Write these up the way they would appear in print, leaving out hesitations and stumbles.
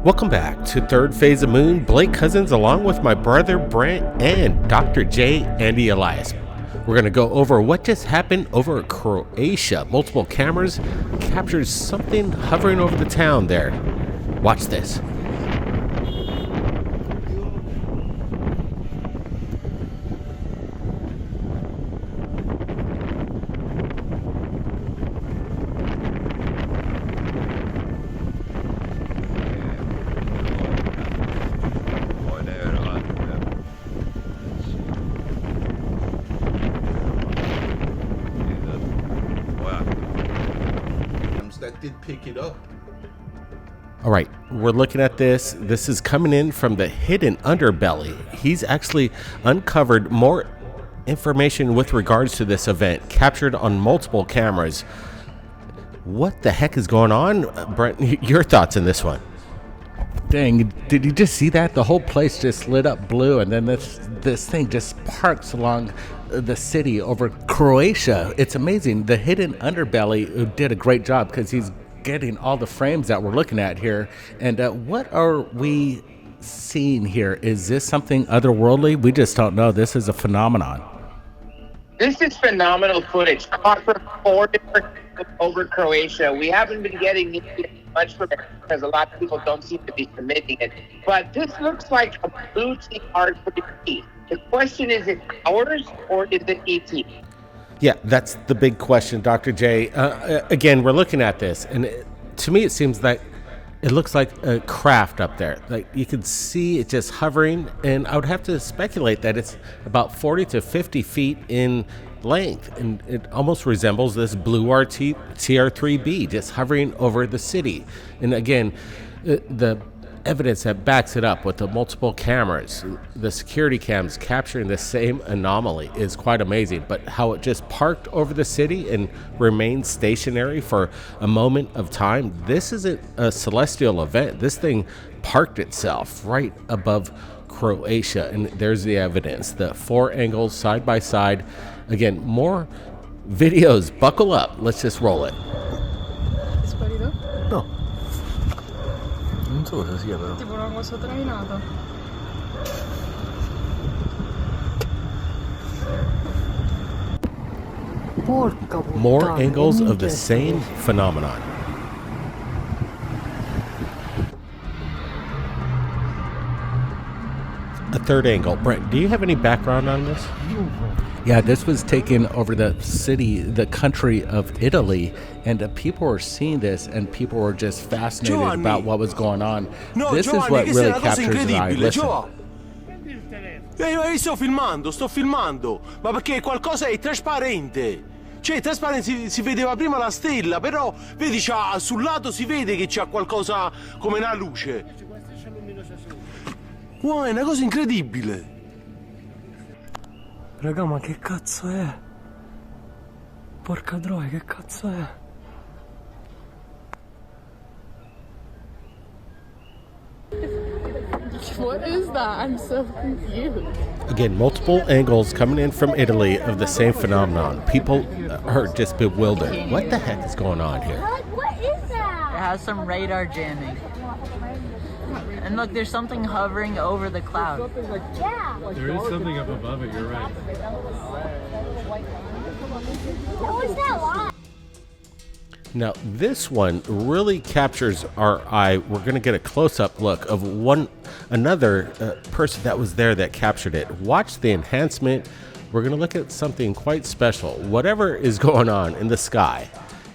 Welcome back to Third Phase of Moon. Blake Cousins along with my brother Brent and Dr. J. Andy Elias. We're going to go over what just happened over Croatia. Multiple cameras captured something hovering over the town there. Watch this. That did pick it up. All right, we're looking at this. This is coming in from the hidden underbelly. He's actually uncovered more information with regards to this event, captured on multiple cameras. What the heck is going on? Brent, your thoughts on this one? Dang, did you just see that? The whole place just lit up blue, and then this thing just parks along the city over Croatia. It's amazing. The hidden underbelly did a great job because he's getting all the frames that we're looking at here. And what are we seeing here? Is this something otherworldly? We just don't know. This is a phenomenon. This is phenomenal footage caught from 4 different over Croatia. We haven't been getting much from it because a lot of people don't seem to be submitting it. But this looks like a blue TR-3B. The question is it ours or is it ET? Yeah, that's the big question, Dr. J. Again, we're looking at this, and to me it seems like it looks like a craft up there. Like you can see it just hovering, and I would have to speculate that it's about 40 to 50 feet in length, and it almost resembles this blue TR-3B just hovering over the city. And again, the evidence that backs it up with the multiple cameras, the security cams capturing the same anomaly is quite amazing. But how it just parked over the city and remained stationary for a moment of time, this isn't a celestial event. This thing parked itself right above Croatia, and there's the evidence, the 4 angles side by side. Again, more videos. Buckle up. Let's just roll it. Sparito? No. Non so cosa sia però. Tipo una cosa trainata. Porca puttana. More angles of the same phenomenon. A third angle. Brent, do you have any background on this? Yeah, this was taken over the city, the country of Italy, and people were seeing this, and people were just fascinated Giovanni. about what was going on. No, This Giovanni, is what che really sia una cosa captures the eye. incredibile, Listen. Io sto filmando, ma perché qualcosa è trasparente. Cioè, è trasparente, si vedeva prima la stella, però vedi, sul lato si vede che c'ha qualcosa come una luce. Wow, è una cosa incredibile. Raga, ma che cazzo è? Porca troia, che cazzo è? What is that? I'm so confused. Again, multiple angles coming in from Italy of the same phenomenon. People are just bewildered. What the heck is going on here? What is that? It has some radar jamming. And look, there's something hovering over the cloud. Yeah. There is something up above it, you're right. What was that line? Now, this one really captures our eye. We're going to get a close-up look of another person that was there that captured it. Watch the enhancement. We're going to look at something quite special. Whatever is going on in the sky,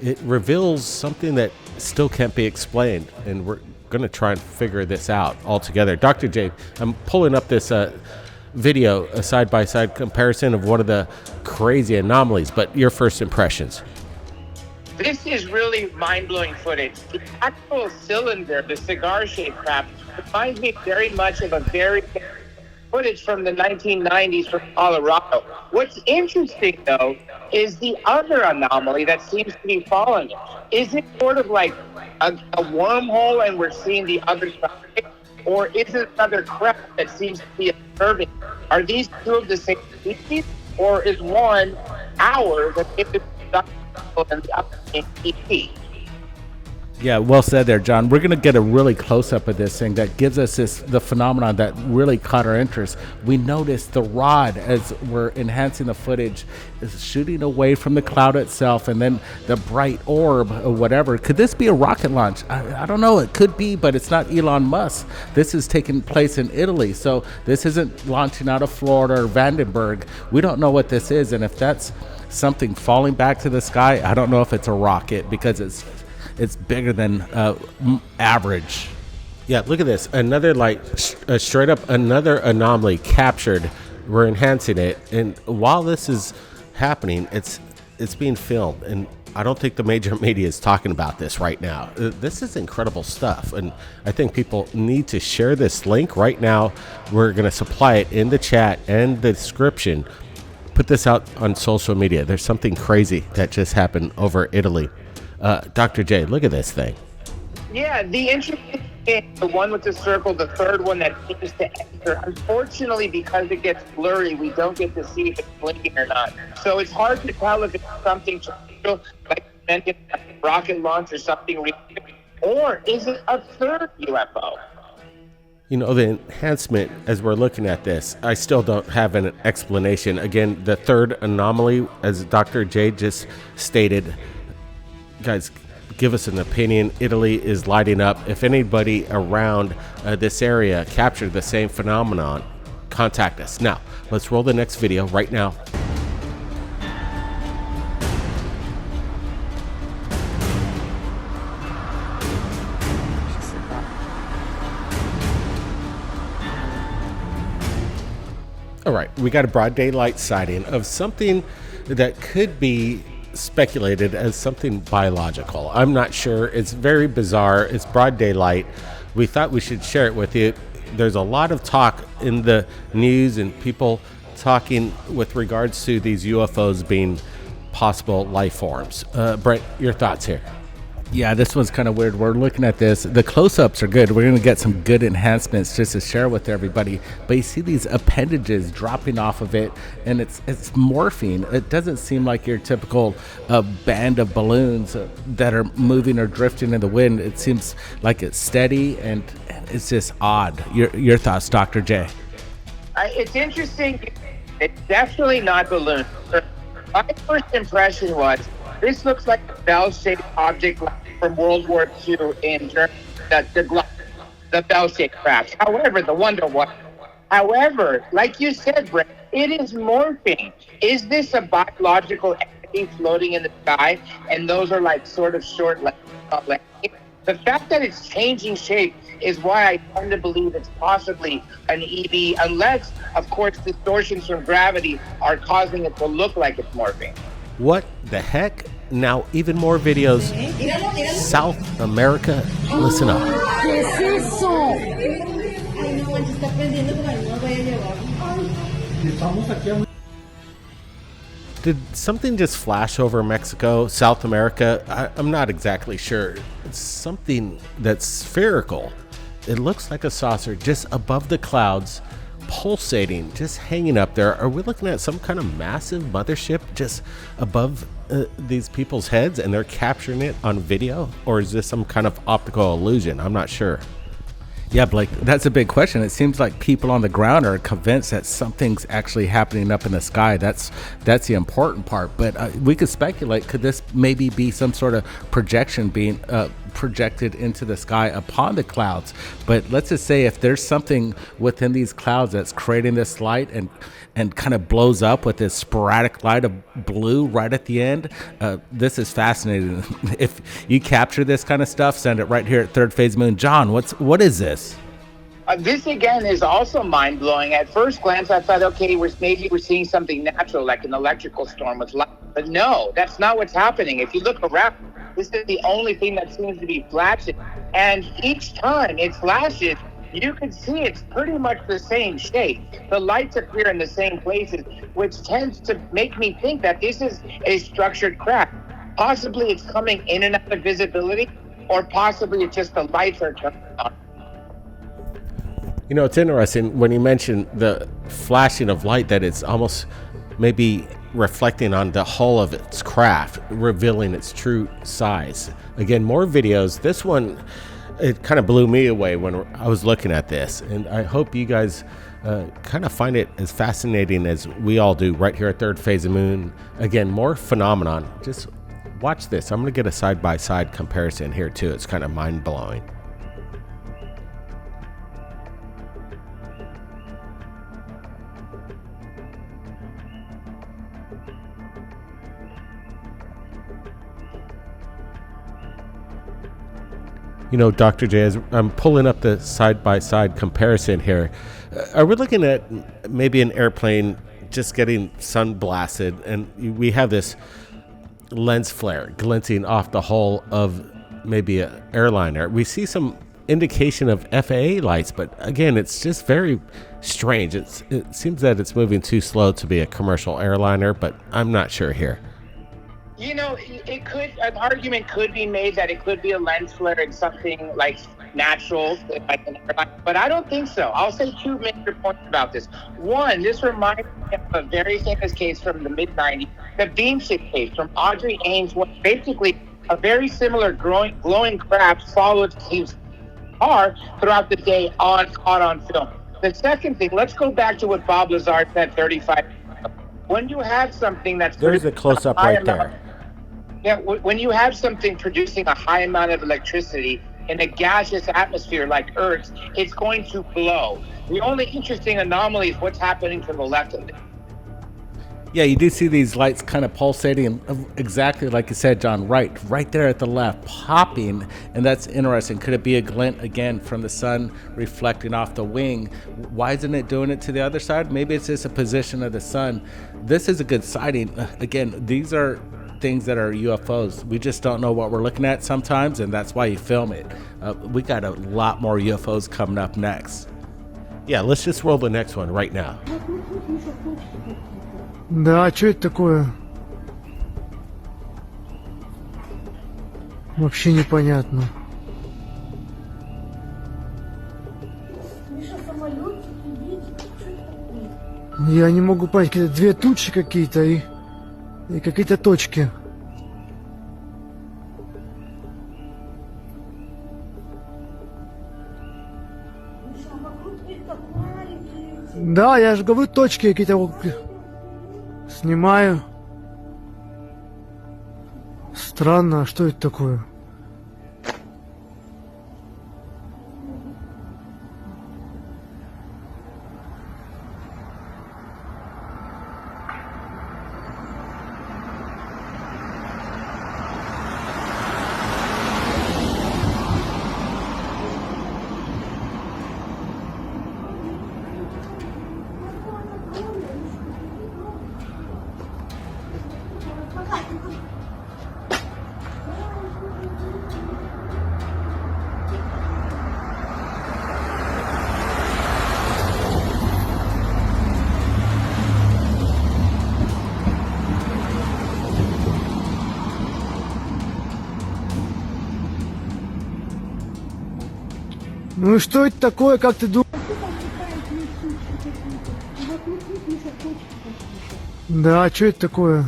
it reveals something that still can't be explained, and we're going to try and figure this out all together. Dr. J, I'm pulling up this video, a side-by-side comparison of one of the crazy anomalies, but your first impressions. This is really mind-blowing footage. The actual cylinder, the cigar-shaped craft, reminds me very much of a very footage from the 1990s from Colorado. What's interesting, though, is the other anomaly that seems to be following it. Is it sort of like a wormhole and we're seeing the other side? Or is it another craft that seems to be observing? Are these two of the same species? Or is one ours and if it's and the other in ET? Yeah, well said there, John. We're going to get a really close-up of this thing that gives us the phenomenon that really caught our interest. We noticed the rod, as we're enhancing the footage, is shooting away from the cloud itself, and then the bright orb or whatever. Could this be a rocket launch? I don't know. It could be, but it's not Elon Musk. This is taking place in Italy, so this isn't launching out of Florida or Vandenberg. We don't know what this is, and if that's something falling back to the sky, I don't know if it's a rocket, because it's bigger than average. Yeah, look at this. Another straight up another anomaly captured. We're enhancing it, and while this is happening, it's being filmed, and I don't think the major media is talking about this right now. This is incredible stuff, and I think people need to share this link right now. We're going to supply it in the chat and the description. Put this out on social media. There's something crazy that just happened over Italy. Dr. J, look at this thing. Yeah, the interesting thing, the one with the circle, the third one that seems to enter, unfortunately, because it gets blurry, we don't get to see if it's blinking or not. So it's hard to tell if it's something like a rocket launch or something real, or is it a third UFO? You know, the enhancement, as we're looking at this, I still don't have an explanation. Again, the third anomaly, as Dr. J just stated, guys, give us an opinion. Italy is lighting up. If anybody around this area captured the same phenomenon, contact us. Now, let's roll the next video right now. All right, we got a broad daylight sighting of something that could be speculated as something biological. I'm not sure. It's very bizarre. It's broad daylight. We thought we should share it with you. There's a lot of talk in the news and people talking with regards to these UFOs being possible life forms. Brent, your thoughts here? Yeah, this one's kind of weird. We're looking at this. The close-ups are good. We're going to get some good enhancements just to share with everybody. But you see these appendages dropping off of it, and it's morphing. It doesn't seem like your typical band of balloons that are moving or drifting in the wind. It seems like it's steady, and it's just odd. Your thoughts, Dr. J? It's interesting. It's definitely not balloon. My first impression was this looks like a bell-shaped object from World War II in Germany, the bell-shaped craft. However, the Wonder Woman. However, like you said, Brent, it is morphing. Is this a biological entity floating in the sky? And those are like sort of short legs. The fact that it's changing shape is why I tend to believe it's possibly an EV, unless, of course, distortions from gravity are causing it to look like it's morphing. What the heck? Now, even more videos. South America, listen up. Did something just flash over Mexico, South America? I'm not exactly sure. It's something that's spherical. It looks like a saucer just above the clouds, pulsating, just hanging up there. Are we looking at some kind of massive mothership just above these people's heads, and they're capturing it on video? Or is this some kind of optical illusion? I'm not sure. Yeah, Blake, that's a big question. It seems like people on the ground are convinced that something's actually happening up in the sky. That's the important part. But we could speculate, could this maybe be some sort of projection being projected into the sky upon the clouds? But let's just say if there's something within these clouds that's creating this light and kind of blows up with this sporadic light of blue right at the end, this is fascinating. If you capture this kind of stuff, send it right here at Third Phase Moon. John, what is this? This again is also mind-blowing. At first glance, I thought, okay, we're seeing something natural, like an electrical storm with light. But no, that's not what's happening. If you look around, this is the only thing that seems to be flashing. And each time it flashes, you can see it's pretty much the same shape. The lights appear in the same places, which tends to make me think that this is a structured craft. Possibly it's coming in and out of visibility, or possibly it's just the lights are turned on. You know, it's interesting when you mention the flashing of light, that it's almost maybe reflecting on the hull of its craft, revealing its true size. Again, more videos. This one, it kind of blew me away when I was looking at this, and I hope you guys kind of find it as fascinating as we all do right here at Third Phase of Moon. Again, more phenomenon. Just watch this. I'm going to get a side-by-side comparison here too. It's kind of mind-blowing. You know, Dr. J, as I'm pulling up the side-by-side comparison here, are we looking at maybe an airplane just getting sun blasted, and we have this lens flare glinting off the hull of maybe an airliner? We see some indication of FAA lights, but again, it's just very strange. It seems that it's moving too slow to be a commercial airliner, but I'm not sure here. You know, an argument could be made that it could be a lens flare and something like natural, like an airline, but I don't think so. I'll say two major points about this. One, this reminds me of a very famous case from the mid-90s, the beam stick case from Audrey Ames, when basically a very similar glowing craft followed Steve's car throughout the day caught on film. The second thing, let's go back to what Bob Lazar said 35 years ago. When you have something that's... There's a close-up right there. Yeah, when you have something producing a high amount of electricity in a gaseous atmosphere like Earth's, it's going to glow. The only interesting anomaly is what's happening to the left of it. Yeah, you do see these lights kind of pulsating, exactly like you said, John, right there at the left, popping, and that's interesting. Could it be a glint, again, from the sun reflecting off the wing? Why isn't it doing it to the other side? Maybe it's just a position of the sun. This is a good sighting. Again, these are things that are UFOs. We just don't know what we're looking at sometimes, and that's why you film it. We got a lot more UFOs coming up next. Yeah, let's just roll the next one right now. Да, что это такое? Вообще непонятно. Я не могу понять, какие-то две тучи какие-то и какие-то точки. Да, я же говорю, точки какие-то. Снимаю. Странно, а что это такое? Ну и что это такое, как ты думаешь? Да, что это такое?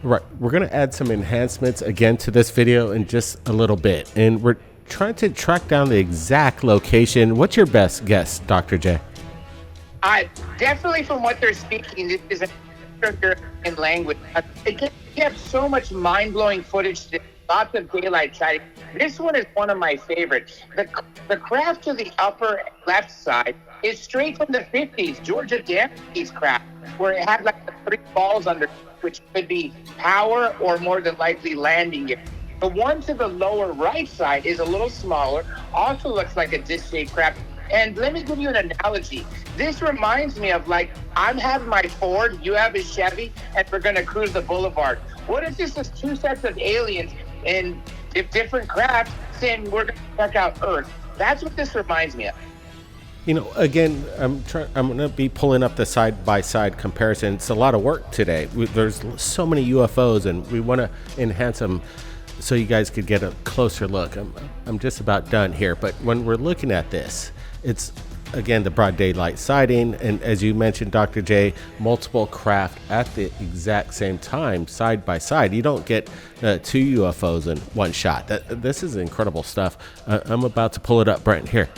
Right, we're going to add some enhancements again to this video in just a little bit, and we're trying to track down the exact location. What's your best guess, Dr. J? Definitely from what they're speaking, this is an European language. Again, you have so much mind-blowing footage today, lots of daylight sighting. This one is one of my favorites. The craft to the upper left side is straight from the 50s, Georgia Danby's craft, where it had like the 3 balls under, which could be power or more than likely landing gear. The one to the lower right side is a little smaller, also looks like a disc-shaped craft. And let me give you an analogy. This reminds me of like, I'm having my Ford, you have a Chevy, and we're gonna cruise the boulevard. What if this is 2 sets of aliens in different crafts saying we're gonna check out Earth? That's what this reminds me of. You know, again, I'm going to be pulling up the side-by-side comparison. It's a lot of work today. There's so many UFOs, and we want to enhance them so you guys could get a closer look. I'm just about done here, but when we're looking at this, it's again, the broad daylight sighting, and as you mentioned, Dr. J, multiple craft at the exact same time, side by side. You don't get two UFOs in one shot. This is incredible stuff. I'm about to pull it up, Brent, here.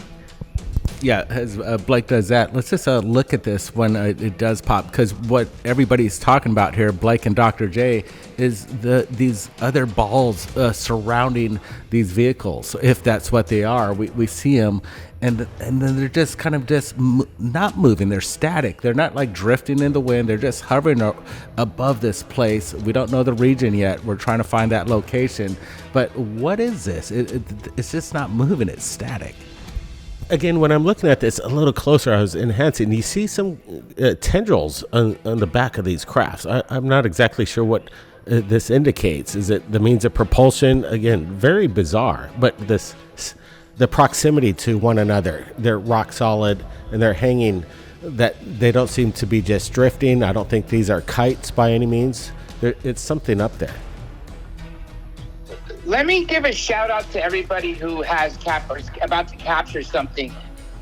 Yeah, as Blake does that, let's just look at this when it does pop, because what everybody's talking about here, Blake and Dr. J, is these other balls surrounding these vehicles. If that's what they are, we see them, and then they're just kind of not moving. They're static. They're not like drifting in the wind. They're just hovering above this place. We don't know the region yet. We're trying to find that location. But what is this? It's just not moving. It's static. Again, when I'm looking at this a little closer, I was enhancing. You see some tendrils on the back of these crafts. I'm not exactly sure what this indicates. Is it the means of propulsion? Again, very bizarre. But the proximity to one another, they're rock solid and they're hanging. That they don't seem to be just drifting. I don't think these are kites by any means. It's something up there. Let me give a shout out to everybody who has about to capture something.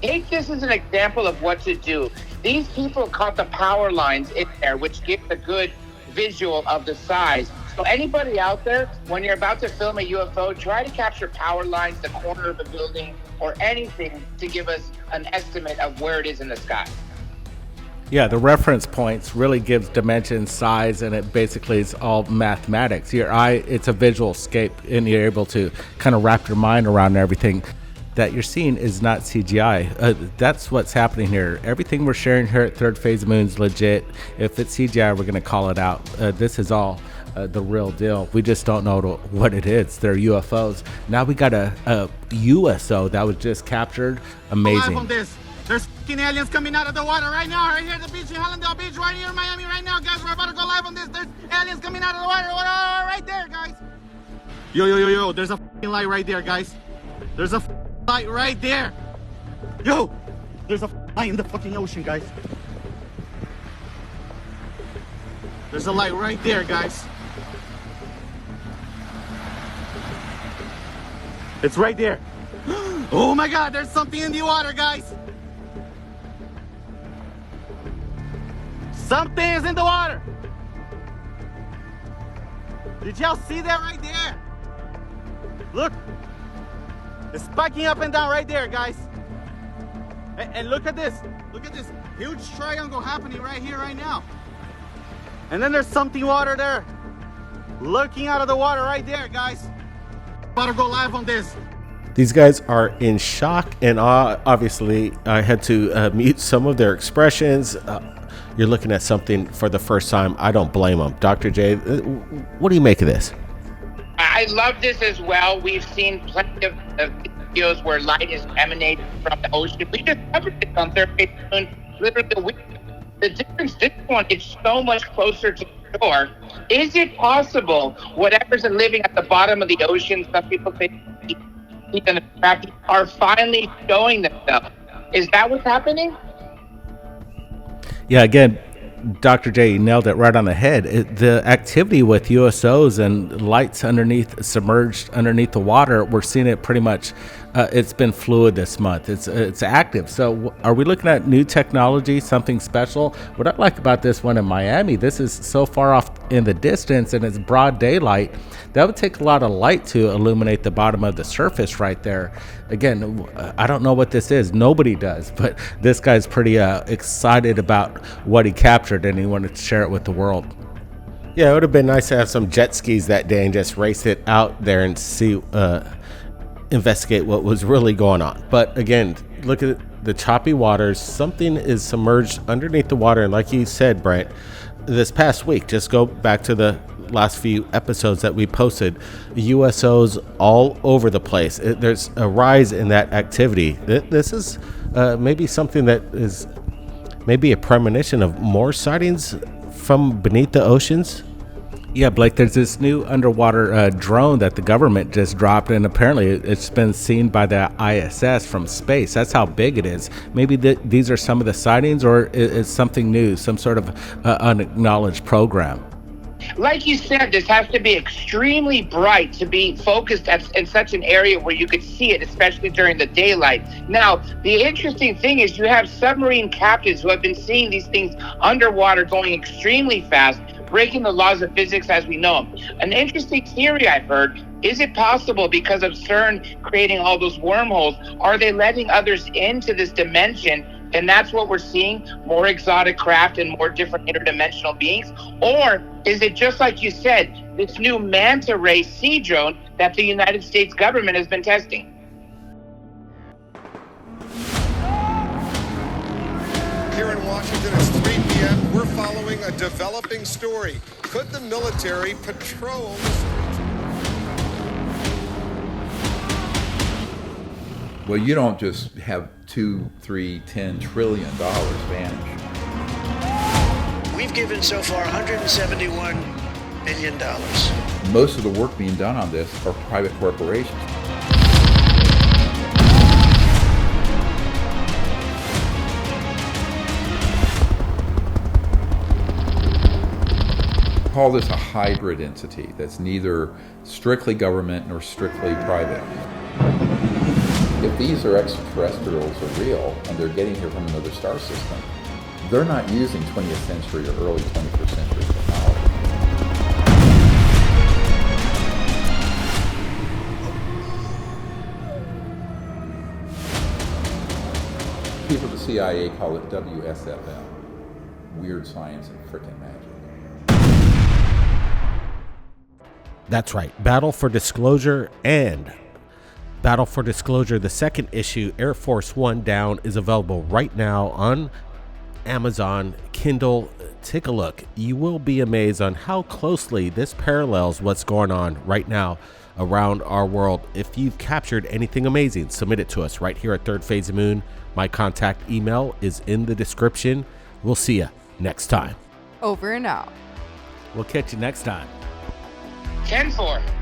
Take this as an example of what to do. These people caught the power lines in there, which gives a good visual of the size. So anybody out there, when you're about to film a UFO, try to capture power lines, the corner of a building, or anything to give us an estimate of where it is in the sky. Yeah, the reference points really gives dimension, size, and it basically is all mathematics. Your eye, it's a visual scape, and you're able to kind of wrap your mind around everything that you're seeing is not CGI. That's what's happening here. Everything we're sharing here at Third Phase Moon is legit. If it's CGI, we're going to call it out. This is all the real deal. We just don't know what it is. They're UFOs. Now we got a USO that was just captured. Amazing. There's fucking aliens coming out of the water right now, right here at the beach in Hallandale Beach, right here in Miami right now, guys. We're about to go live on this. There's aliens coming out of the water right there, guys. Yo, there's a fucking light right there, guys. There's a light right there. Yo, there's a light in the fucking ocean, guys. There's a light right there, guys. It's right there. Oh my God, there's something in the water, guys. Something is in the water. Did y'all see that right there? Look. It's spiking up and down right there, guys. And look at this. Look at this huge triangle happening right here, right now. And then there's something water there. Looking out of the water right there, guys. About to go live on this. These guys are in shock and awe. Obviously, I had to mute some of their expressions. You're looking at something for the first time. I don't blame them. Dr. J, what do you make of this? I love this as well. We've seen plenty of videos where light is emanating from the ocean. We just covered this on Thirdphaseofmoon literally a week ago. The difference, this one, it's so much closer to the shore. Is it possible whatever's living at the bottom of the ocean, some people think are finally showing themselves? Is that what's happening? Yeah, again, Dr. J nailed it right on the head. The activity with USOs and lights submerged underneath the water, we're seeing it pretty much. It's been fluid this month. It's active. So are we looking at new technology, something special? What I like about this one in Miami, this is so far off in the distance and it's broad daylight. That would take a lot of light to illuminate the bottom of the surface right there. Again, I don't know what this is. Nobody does, but this guy's pretty excited about what he captured and he wanted to share it with the world. Yeah, it would have been nice to have some jet skis that day and just race it out there and see, investigate what was really going on. But again, look at the choppy waters. Something is submerged underneath the water. And like you said, Brent, this past week, just go back to the last few episodes that we posted, USOs all over the place. There's a rise in that activity. This is maybe something that is maybe a premonition of more sightings from beneath the oceans. Yeah, Blake, there's this new underwater drone that the government just dropped, and apparently it's been seen by the ISS from space. That's how big it is. Maybe these are some of the sightings, or it's something new, some sort of unacknowledged program. Like you said, this has to be extremely bright to be focused in such an area where you could see it, especially during the daylight. Now, the interesting thing is you have submarine captains who have been seeing these things underwater going extremely fast, breaking the laws of physics as we know them. An interesting theory I've heard, is it possible because of CERN creating all those wormholes, are they letting others into this dimension? And that's what we're seeing, more exotic craft and more different interdimensional beings? Or is it just like you said, this new manta ray sea drone that the United States government has been testing? Here in Washington, it's 3 p.m. We're following a developing story. Could the military patrol the streets? Well, you don't just have $2, $3, $10 trillion vanish. We've given so far $171 billion. Most of the work being done on this are private corporations. Call this a hybrid entity that's neither strictly government nor strictly private. If these are extraterrestrials or real, and they're getting here from another star system, they're not using 20th century or early 21st century technology. People at the CIA call it WSFM, weird science and frickin' magic. That's right, Battle for Disclosure and Battle for Disclosure, the second issue, Air Force One Down, is available right now on Amazon Kindle. Take a look. You will be amazed on how closely this parallels what's going on right now around our world. If you've captured anything amazing, submit it to us right here at Third Phase of Moon. My contact email is in the description. We'll see you next time. Over and out. We'll catch you next time. 10-4.